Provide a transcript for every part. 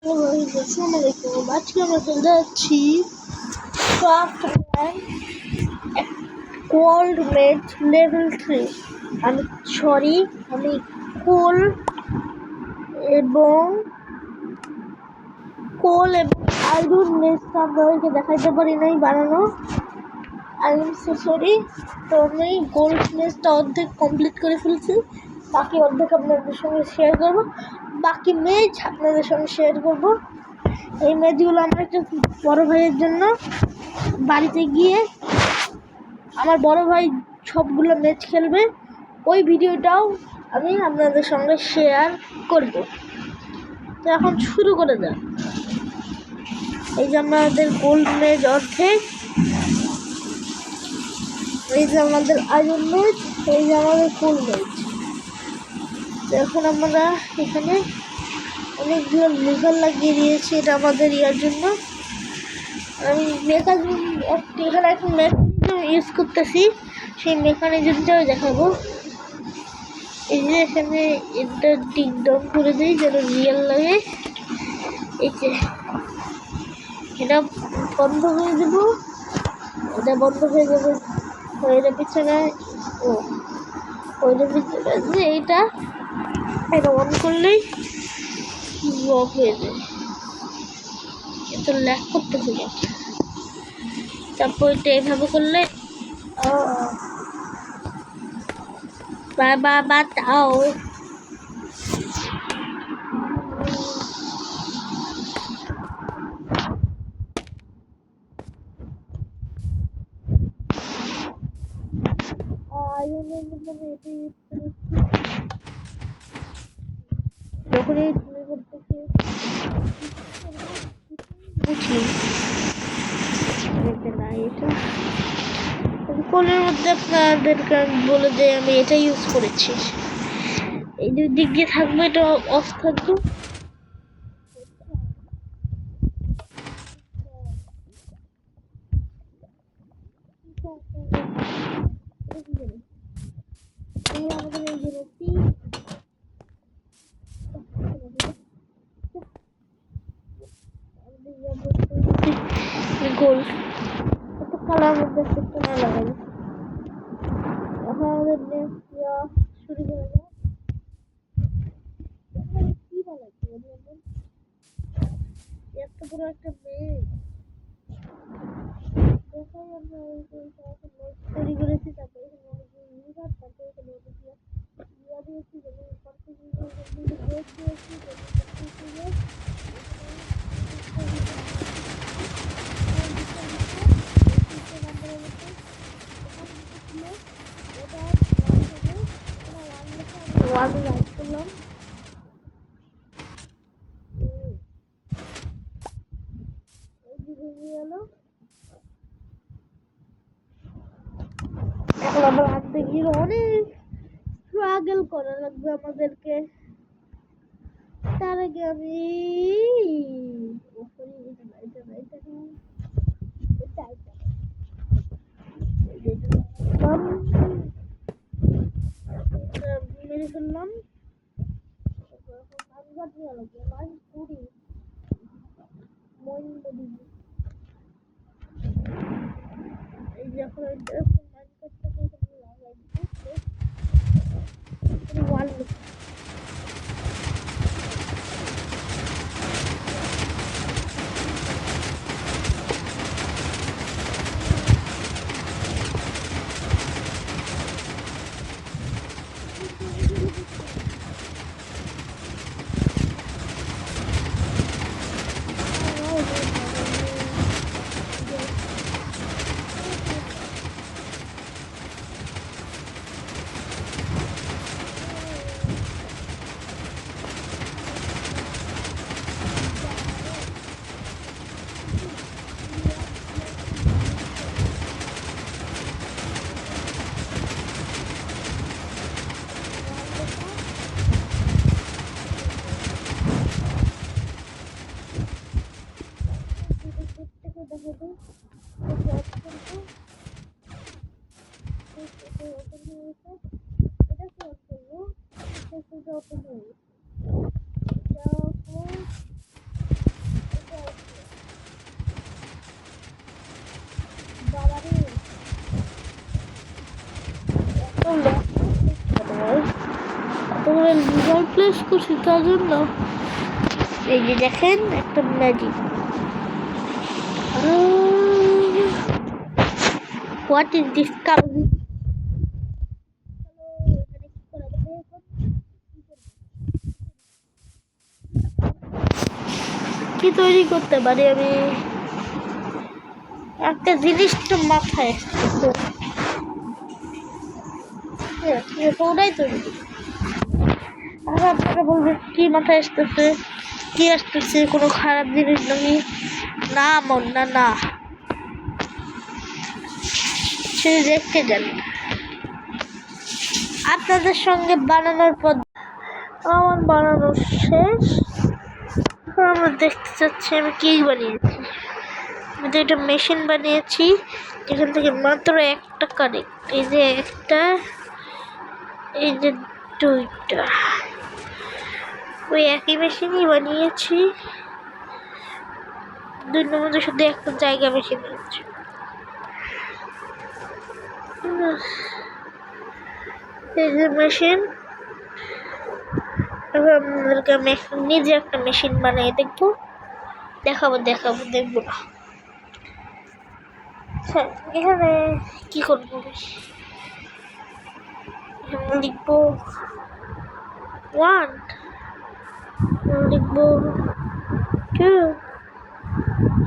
আসসালামু আলাইকুম। আজকে আমরা খেলতে যাচ্ছি ক্রাফট কোল্ড মেড লেভেল 3। আমি কোল এবং আয়রন মেডটা আপনাদেরকে দেখাইতে পারি নাই বানানো। I am so sorry. তো আমি গোল্ড মেডটা অর্ধেক কমপ্লিট করে ফেলছি, বাকি অর্ধেক আপনাদের সঙ্গে শেয়ার করবো। বাকি মেজ আপনাদের সঙ্গে শেয়ার করবো। এই ম্যাচগুলো আমার একটা বড় ভাইয়ের জন্য বাড়িতে গিয়ে আমার বড় ভাই সবগুলো ম্যাচ খেলবে, ওই ভিডিওটাও আমি আপনাদের সঙ্গে শেয়ার করব। তো এখন শুরু করে যাক। এই যে আমাদের গোল্ড ম্যাচ অর্ধেক, এই যে আমাদের আয়রন ম্যাচ, এই যে আমাদের ফুল ম্যাচ। তো এখন আমরা এখানে অনেকগুলো লেভেল লাগিয়ে দিয়েছি, এটা আমাদের ইয়ার জন্য। আমি এখানে এখন মেকানিজম ইউজ করতেছি, সেই মেকানিজমটাও দেখাবো। এই যে এখানে এটা টিক ডাউন করে দিই যেন রিয়েল লাগে। এই যে এটা বন্ধ করে দেবো, এটা বন্ধ হয়ে যাবে। ওইটা পিছনে ওইটা পিছনে এটা অন করলেই লক হয়ে যায়। এটা ল্যাক করতেছে না। তারপর এটা এভাবে করলে বাতাও যখনই বুঝলি না এটা কোলের মধ্যে আপনাদেরকে বলে যে আমি এটা ইউজ করেছি। এই দুই দিক দিয়ে থাকবে, এটা অফ থাকবে। গোল্ড এত কালার মধ্যে করতে না লাগাই। এখন আমাদের শুরু করে দেয়। কি বানাচ্ছি এত বড় একটা মেয়ে দেখাই আমরা তৈরি করেছি। তারপরে দিয়েছি ওয়ালে লাইট করলাম। এখন আবার হাঁটতে গিয়ে অনেক স্ট্রাগল করা লাগবে আমাদেরকে। তার আগে আমি মেরে ফেললাম। এই যে এখন ওয়াল ইউজ করছি তার জন্য। এই যে দেখেন একটা ম্যাজিক। হোয়াট ইজ দিস কাউজি? কি তৈরি করতে পারি আমি? একটা জিনিস তো মাথায় আসছে, ওটাই তৈরি। আর আপনারা বলবেন কি মাথায় আসতেছে, কি আসতেছে, কোনো খারাপ জিনিস নাকি? না মন না, না সে দেখতে যান। আপনাদের সঙ্গে বানানোর পর আমার বানানো শেষ। আমরা দেখতে চাচ্ছি আমি কি বানিয়েছি। আমি তো একটা মেশিন বানিয়েছি এখান থেকে মাত্র একটা কানেক্ট। এই যে একটা, এই যে দুইটা, ওই একই মেশিনই বানিয়েছি। দুইটার মধ্যে শুধু একটা জায়গা বেশি নিয়েছি। এই যে মেশিন, আপনাদেরকে আমি নিজে একটা মেশিন বানিয়ে দেখাবো দেখবো না। আচ্ছা এখানে কি করবো, এখানে লিখবো 1, লিখবো 2,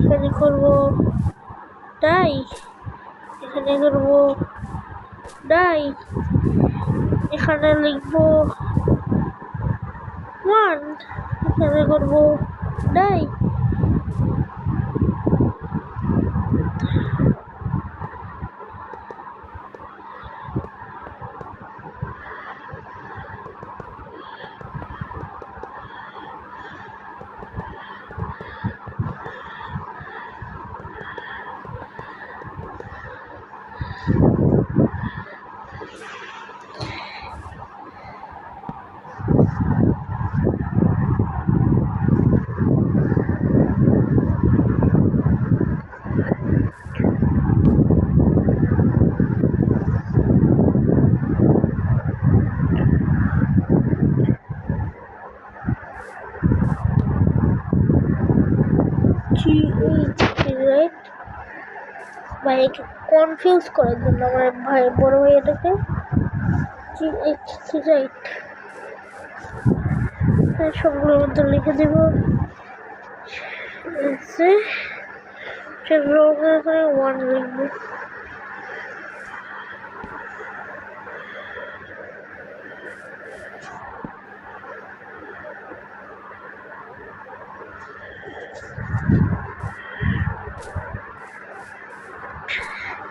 এখানে করবো ডাই, এখানে করবো ডাই, এখানে লিখবো 1, এখানে করবো ডাই। রাইট ভাই, কনফিউজ করার জন্য আমার ভাই বড় ভাই এটাকে রাইট সবগুলোর মধ্যে লিখে দেব। রঙের করে 1 লিখবো।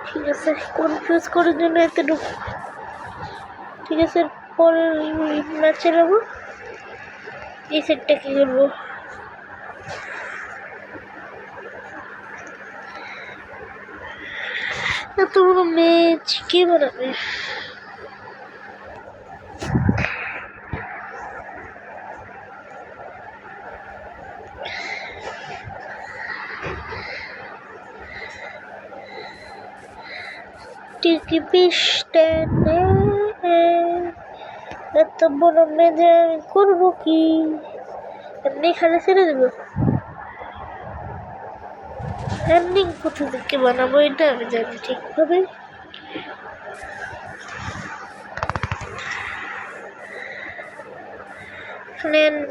ঠিক আছে, কনফিউজ করার জন্য এতটুকু। ঠিক আছে, পরের ম্যাচে যাবো। এই সেটটা কি করবো, এত বড় ম্যাচ কে বানাবে? এত বড় মেজে আমি করবো কি? এমনি খালি ছেড়ে দেবো? এমনি কোথা থেকে বানাবো এটা আমি জানি ঠিকভাবে।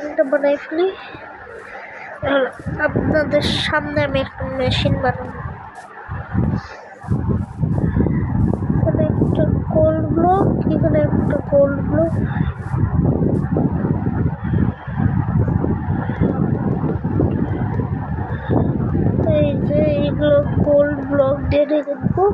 এটা বানাই ফেলি, আপনাদের সামনে আমি একটা মেশিন বানাবো। এখানে একটা গোল্ড ব্লক, এখানে একটা গোল্ড ব্লক, এই যে এইগুলো গোল্ড ব্লক দিয়ে দেখবো।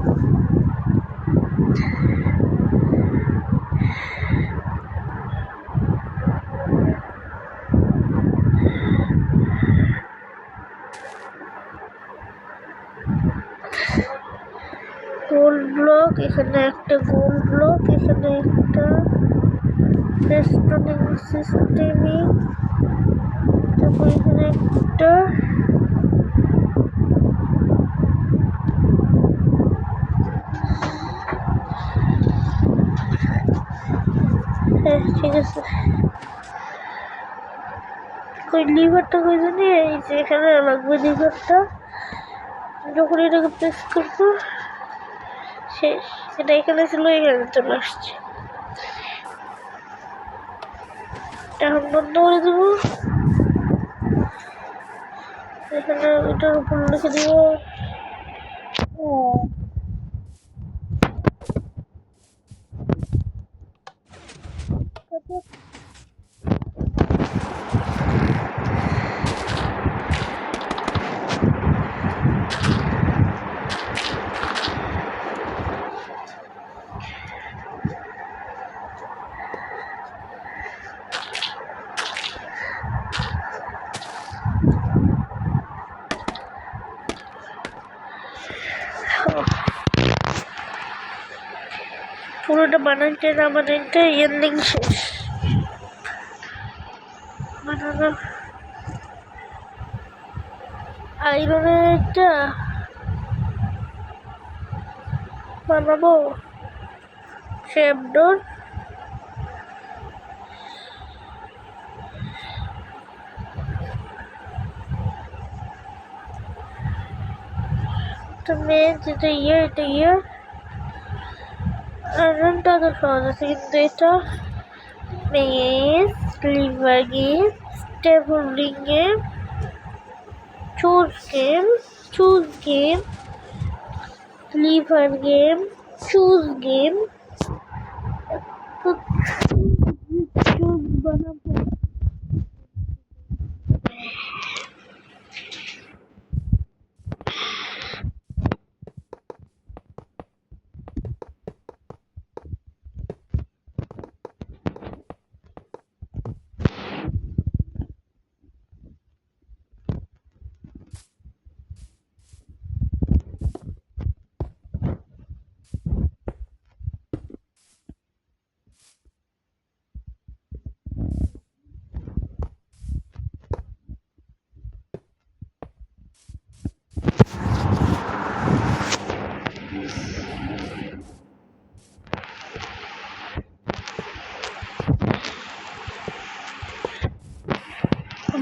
গোল্ড ব্লক, এখানে একটা গোল্ড ব্লক, এখানে একটা রেস্টনিং সিস্টেমে, তারপর এখানে একটা ঠিক আছে। কই লিভারটা কই জানি, এই যে এখানে লাগবে লিভারটা। যখন এটাকে প্রেস করবো শেষ। এটা এখানে ছিল, এখানে চলে আসছে। এখন বন্ধ করে দেবো। এখানে এটার উপর লিখে দিব পুরোটা বানাইতে না বানাইতে এন্ডিং শেষ। বানানো আয়রনের একটা বানাবো শেপ ডোর। মেন যেটা এটা আয়রনটা তো সহজ আছে, কিন্তু এটা maze lever game, stable game, choose game, lever game, choose game. Choose বানাবো।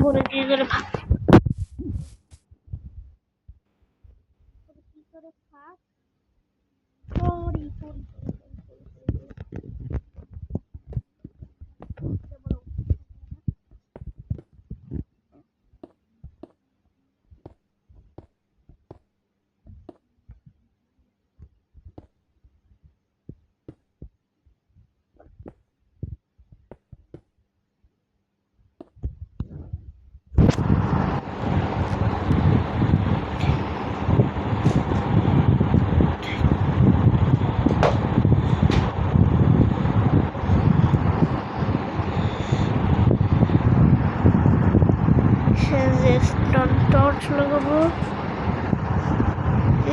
বলে দিয়ে গেলে ভাত কি করে খাস? সরি সরি টর্চ লাগাবো।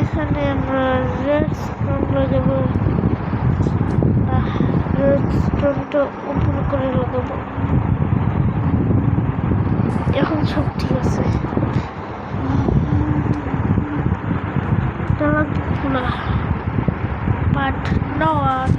এখানে আমরা রেডস্টোন লাগাবো। রেডস্টোনটা উপর করে লাগাবো। এখন সব ঠিক আছে। খোলা but not.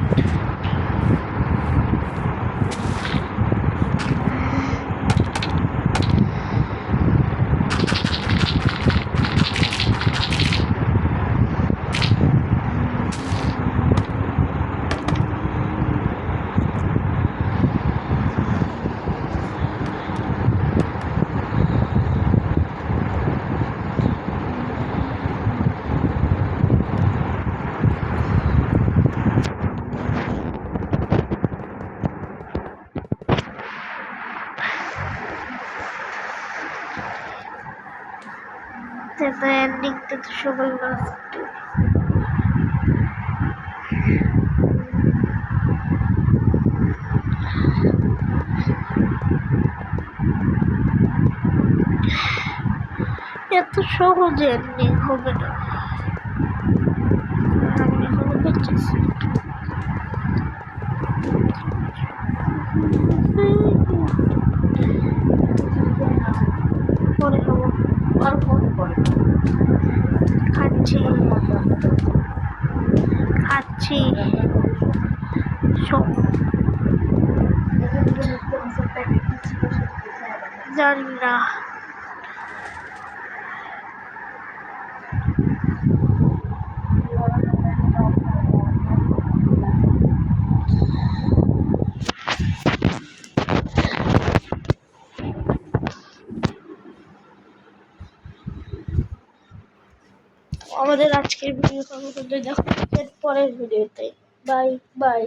The ending to the shovel last. এত সহজে এন্ডিং হবে না। আমি এখনো দেখতেছি। পরে খাবো। আর পরে খাচ্ছি সব জানি না। আমাদের আজকের ভিডিও দেখো পরের ভিডিওতে। Bye bye.